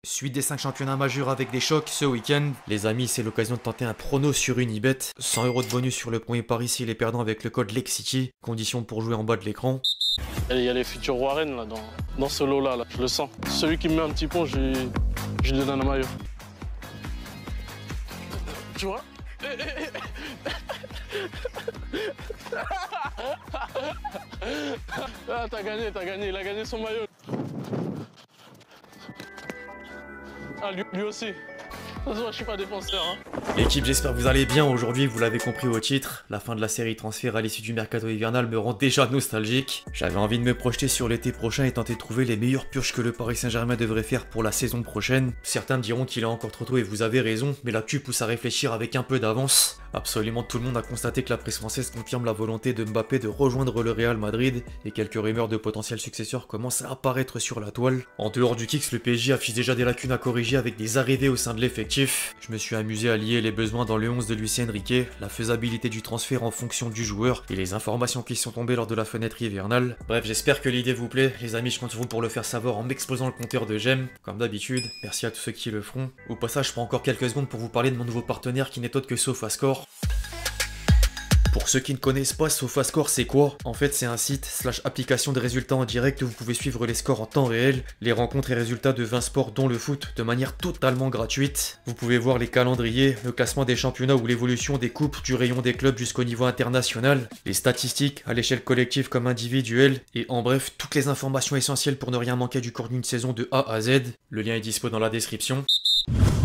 Suite des 5 championnats majeurs avec des chocs ce week-end. Les amis, c'est l'occasion de tenter un prono sur Unibet. 100 € de bonus sur le premier pari s'il est perdant avec le code LEXCITY. Condition pour jouer en bas de l'écran. Il y a les futurs Warren là, dans ce lot-là, là. Je le sens. Celui qui me met un petit pont, je lui donne un maillot. Tu vois? Ah, t'as gagné, il a gagné son maillot. Ah, lui aussi. De toute façon, je suis pas défenseur. Hein. L'équipe, j'espère que vous allez bien. Aujourd'hui, vous l'avez compris au titre, la fin de la série transfert à l'issue du mercato hivernal me rend déjà nostalgique. J'avais envie de me projeter sur l'été prochain et tenter de trouver les meilleures purges que le Paris Saint-Germain devrait faire pour la saison prochaine. Certains me diront qu'il est encore trop tôt et vous avez raison, mais l'actu pousse à réfléchir avec un peu d'avance. Absolument tout le monde a constaté que la presse française confirme la volonté de Mbappé de rejoindre le Real Madrid et quelques rumeurs de potentiels successeurs commencent à apparaître sur la toile. En dehors du Kicks, le PSG affiche déjà des lacunes à corriger avec des arrivées au sein de l'effectif. Je me suis amusé à lier les besoins dans le 11 de Luis Enrique, la faisabilité du transfert en fonction du joueur et les informations qui sont tombées lors de la fenêtre hivernale. Bref, j'espère que l'idée vous plaît. Les amis, je compte sur vous pour le faire savoir en m'explosant le compteur de j'aime. Comme d'habitude, merci à tous ceux qui le feront. Au passage, je prends encore quelques secondes pour vous parler de mon nouveau partenaire qui n'est autre que SofaScore. Pour ceux qui ne connaissent pas, SofaScore c'est quoi? En fait c'est un site / application de résultats en direct où vous pouvez suivre les scores en temps réel, les rencontres et résultats de 20 sports dont le foot de manière totalement gratuite. Vous pouvez voir les calendriers, le classement des championnats ou l'évolution des coupes du rayon des clubs jusqu'au niveau international, les statistiques à l'échelle collective comme individuelle, et en bref toutes les informations essentielles pour ne rien manquer du cours d'une saison de A à Z. Le lien est dispo dans la description.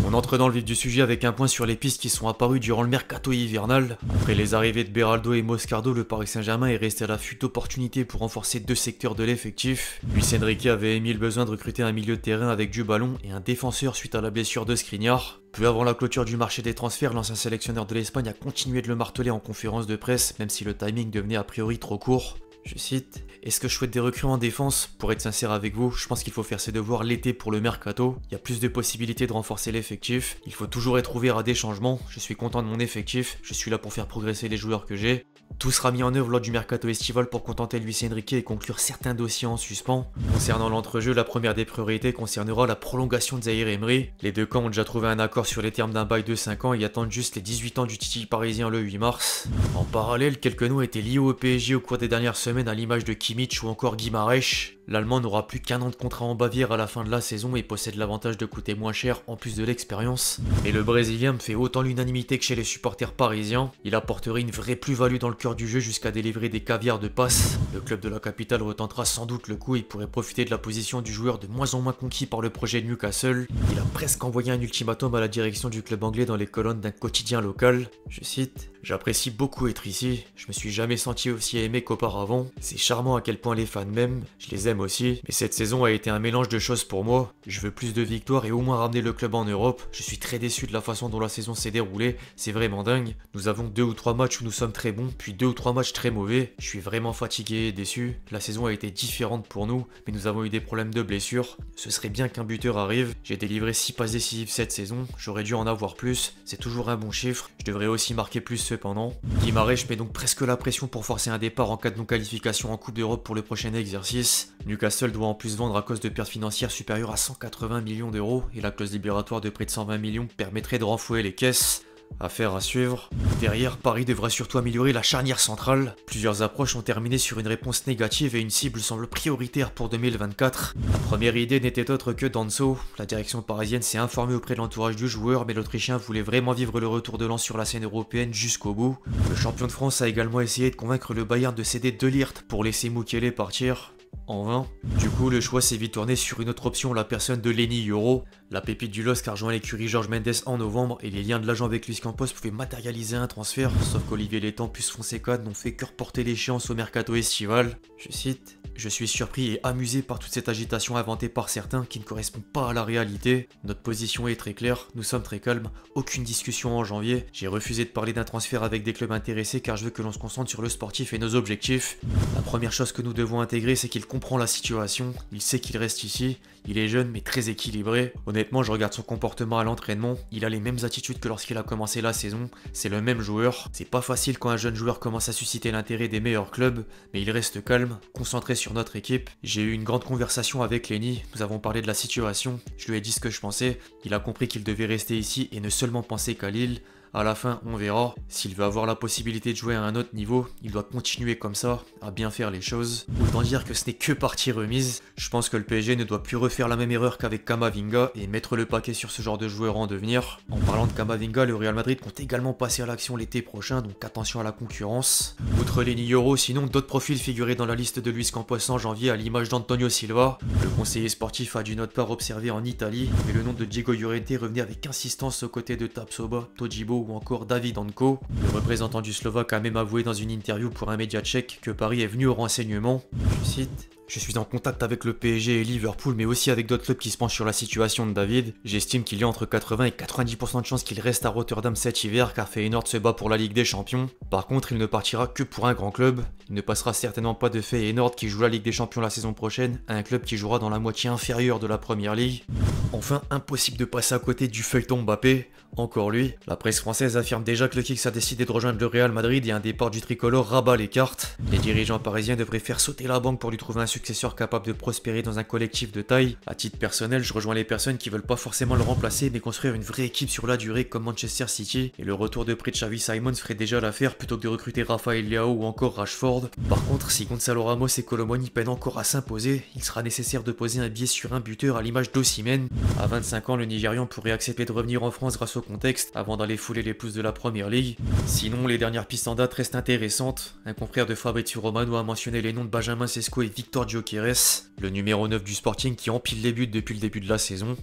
On entre dans le vif du sujet avec un point sur les pistes qui sont apparues durant le mercato hivernal. Après les arrivées de Beraldo et Moscardo, le Paris Saint-Germain est resté à l'affût d'opportunités pour renforcer deux secteurs de l'effectif. Luis Enrique avait émis le besoin de recruter un milieu de terrain avec du ballon et un défenseur suite à la blessure de Skriniar. Peu avant la clôture du marché des transferts, l'ancien sélectionneur de l'Espagne a continué de le marteler en conférence de presse, même si le timing devenait a priori trop court. Je cite, « Est-ce que je souhaite des recrues en défense? Pour être sincère avec vous, je pense qu'il faut faire ses devoirs l'été pour le mercato. Il y a plus de possibilités de renforcer l'effectif. Il faut toujours être ouvert à des changements. Je suis content de mon effectif. Je suis là pour faire progresser les joueurs que j'ai. Tout sera mis en œuvre lors du mercato estival pour contenter Luis Enrique et conclure certains dossiers en suspens. Concernant l'entrejeu, la première des priorités concernera la prolongation de Zahir Emery. Les deux camps ont déjà trouvé un accord sur les termes d'un bail de 5 ans et attendent juste les 18 ans du Titi parisien le 8 mars. En parallèle, quelques noms étaient liés au PSG au cours des dernières semaines à l'image de Kimmich ou encore Guimarães. L'Allemand n'aura plus qu'un an de contrat en Bavière à la fin de la saison et possède l'avantage de coûter moins cher en plus de l'expérience. Et le Brésilien me fait autant l'unanimité que chez les supporters parisiens. Il apporterait une vraie plus-value dans le cœur du jeu jusqu'à délivrer des caviars de passe. Le club de la capitale retentera sans doute le coup et pourrait profiter de la position du joueur de moins en moins conquis par le projet de Newcastle. Il a presque envoyé un ultimatum à la direction du club anglais dans les colonnes d'un quotidien local. Je cite, « J'apprécie beaucoup être ici. Je me suis jamais senti aussi aimé qu'auparavant. C'est charmant à quel point les fans m'aiment. Je les aime aussi. Mais cette saison a été un mélange de choses pour moi. Je veux plus de victoires et au moins ramener le club en Europe. Je suis très déçu de la façon dont la saison s'est déroulée. C'est vraiment dingue. Nous avons 2 ou 3 matchs où nous sommes très bons, puis 2 ou 3 matchs très mauvais. Je suis vraiment fatigué et déçu. La saison a été différente pour nous, mais nous avons eu des problèmes de blessures. Ce serait bien qu'un buteur arrive. J'ai délivré 6 passes décisives cette saison. J'aurais dû en avoir plus. C'est toujours un bon chiffre. Je devrais aussi marquer plus cependant. Guimarães met donc presque la pression pour forcer un départ en cas de non-qualification en Coupe d'Europe pour le prochain exercice. Newcastle doit en plus vendre à cause de pertes financières supérieures à 180 millions d'euros et la clause libératoire de près de 120 millions permettrait de renflouer les caisses. Affaire à suivre. Derrière, Paris devra surtout améliorer la charnière centrale. Plusieurs approches ont terminé sur une réponse négative et une cible semble prioritaire pour 2024. La première idée n'était autre que Danso. La direction parisienne s'est informée auprès de l'entourage du joueur, mais l'Autrichien voulait vraiment vivre le retour de l'an sur la scène européenne jusqu'au bout. Le champion de France a également essayé de convaincre le Bayern de céder De Ligt pour laisser Mukiele partir. En vain. Du coup, le choix s'est vite tourné sur une autre option, la personne de Lenny Yoro. La pépite du LOSC a rejoint l'écurie Jorge Mendes en novembre et les liens de l'agent avec Luis Campos pouvaient matérialiser un transfert, sauf qu'Olivier Létang plus Fonseca n'ont fait que reporter l'échéance au mercato estival. Je cite, « Je suis surpris et amusé par toute cette agitation inventée par certains qui ne correspond pas à la réalité. Notre position est très claire, nous sommes très calmes, aucune discussion en janvier. J'ai refusé de parler d'un transfert avec des clubs intéressés car je veux que l'on se concentre sur le sportif et nos objectifs. La première chose que nous devons intégrer, c'est qu'ils comprennent comprend la situation, il sait qu'il reste ici, il est jeune mais très équilibré. Honnêtement, je regarde son comportement à l'entraînement, il a les mêmes attitudes que lorsqu'il a commencé la saison, c'est le même joueur. C'est pas facile quand un jeune joueur commence à susciter l'intérêt des meilleurs clubs, mais il reste calme, concentré sur notre équipe. J'ai eu une grande conversation avec Lenny, nous avons parlé de la situation, je lui ai dit ce que je pensais, il a compris qu'il devait rester ici et ne seulement penser qu'à Lille. À la fin, on verra. S'il veut avoir la possibilité de jouer à un autre niveau, il doit continuer comme ça, à bien faire les choses. Autant dire que ce n'est que partie remise. Je pense que le PSG ne doit plus refaire la même erreur qu'avec Camavinga et mettre le paquet sur ce genre de joueur en devenir. En parlant de Camavinga, le Real Madrid compte également passer à l'action l'été prochain, donc attention à la concurrence. Outre Lenny Yoro, sinon d'autres profils figuraient dans la liste de Luis Campos en janvier à l'image d'Antonio Silva. Le conseiller sportif a dû notre part observer en Italie, mais le nom de Diego Llorente revenait avec insistance aux côtés de Tapsoba, Todibo ou encore David Anko. Le représentant du Slovaque a même avoué dans une interview pour un média tchèque que Paris est venu au renseignement. Je cite: je suis en contact avec le PSG et Liverpool, mais aussi avec d'autres clubs qui se penchent sur la situation de David. J'estime qu'il y a entre 80 et 90% de chances qu'il reste à Rotterdam cet hiver car Feyenoord se bat pour la Ligue des Champions. Par contre, il ne partira que pour un grand club. Il ne passera certainement pas de Feyenoord qui joue la Ligue des Champions la saison prochaine à un club qui jouera dans la moitié inférieure de la Première Ligue. Enfin, impossible de passer à côté du feuilleton Mbappé. Encore lui, la presse française affirme déjà que le Kicks a décidé de rejoindre le Real Madrid et un départ du tricolore rabat les cartes. Les dirigeants parisiens devraient faire sauter la banque pour lui trouver un successeur capable de prospérer dans un collectif de taille. À titre personnel, je rejoins les personnes qui veulent pas forcément le remplacer mais construire une vraie équipe sur la durée comme Manchester City, et le retour de près de Xavi Simons ferait déjà l'affaire plutôt que de recruter Raphaël Leao ou encore Rashford. Par contre, si Gonzalo Ramos et Colomoni peinent encore à s'imposer, il sera nécessaire de poser un biais sur un buteur à l'image d'Osimhen. À 25 ans, le Nigérian pourrait accepter de revenir en France grâce au contexte avant d'aller fouler les pouces de la Première Ligue. Sinon, les dernières pistes en date restent intéressantes. Un confrère de Fabrizio Romano a mentionné les noms de Benjamin Sesko et Victor Gyökeres, le numéro 9 du Sporting qui empile les buts depuis le début de la saison.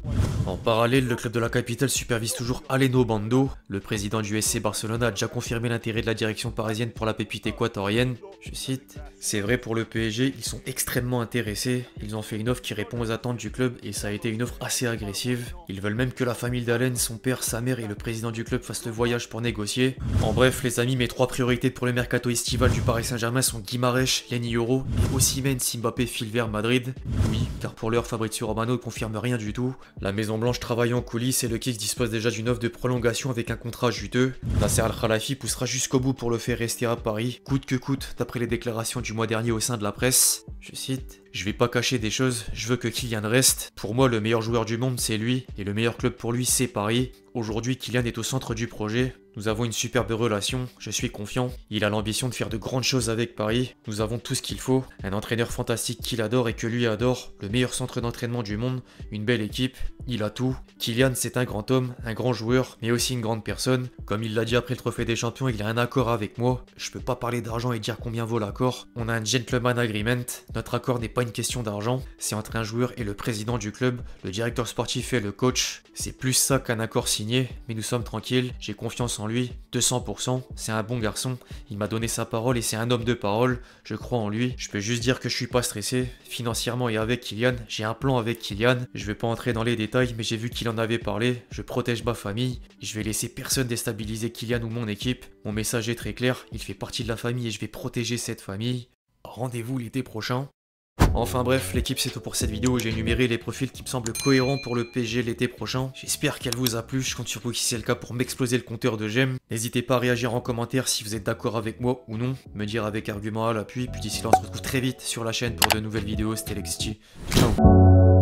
En parallèle, le club de la capitale supervise toujours Aleno Bando. Le président du SC Barcelone a déjà confirmé l'intérêt de la direction parisienne pour la pépite équatorienne. Je cite: c'est vrai pour le PSG, ils sont extrêmement intéressés. Ils ont fait une offre qui répond aux attentes du club et ça a été une offre assez agressive. Ils veulent même que la famille d'Allen, son père, sa mère et le président du club fassent le voyage pour négocier. En bref, les amis, mes 3 priorités pour le mercato estival du Paris Saint-Germain sont Guimarães, Lenny Yoro et Osimhen si Mbappé file vers Madrid. Oui, car pour l'heure, Fabrizio Romano ne confirme rien du tout. La Maison Blanche travaille en coulisses et le Kicks dispose déjà d'une offre de prolongation avec un contrat juteux. Nasser Al-Khelaifi poussera jusqu'au bout pour le faire rester à Paris, coûte que coûte, d'après les déclarations du mois dernier au sein de la presse. Je cite: je vais pas cacher des choses, je veux que Kylian reste. Pour moi, le meilleur joueur du monde, c'est lui, et le meilleur club pour lui, c'est Paris. Aujourd'hui, Kylian est au centre du projet. Nous avons une superbe relation, je suis confiant. Il a l'ambition de faire de grandes choses avec Paris. Nous avons tout ce qu'il faut. Un entraîneur fantastique qu'il adore et que lui adore. Le meilleur centre d'entraînement du monde. Une belle équipe. Il a tout. Kylian, c'est un grand homme, un grand joueur, mais aussi une grande personne. Comme il l'a dit après le trophée des champions, il a un accord avec moi. Je peux pas parler d'argent et dire combien vaut l'accord. On a un gentleman agreement. Notre accord n'est pas une question d'argent. C'est entre un joueur et le président du club, le directeur sportif et le coach. C'est plus ça qu'un accord signé, mais nous sommes tranquilles. J'ai confiance en lui, 200%, c'est un bon garçon, il m'a donné sa parole et c'est un homme de parole, je crois en lui, je peux juste dire que je suis pas stressé, financièrement et avec Kylian, j'ai un plan avec Kylian, je vais pas entrer dans les détails mais j'ai vu qu'il en avait parlé, je protège ma famille, et je vais laisser personne déstabiliser Kylian ou mon équipe, mon message est très clair, il fait partie de la famille et je vais protéger cette famille. Rendez-vous l'été prochain. Enfin bref, l'équipe, c'est tout pour cette vidéo où j'ai énuméré les profils qui me semblent cohérents pour le PSG l'été prochain. J'espère qu'elle vous a plu, je compte sur vous si c'est le cas pour m'exploser le compteur de j'aime. N'hésitez pas à réagir en commentaire si vous êtes d'accord avec moi ou non, me dire avec argument à l'appui, puis d'ici là on se retrouve très vite sur la chaîne pour de nouvelles vidéos, c'était Lexity. Ciao.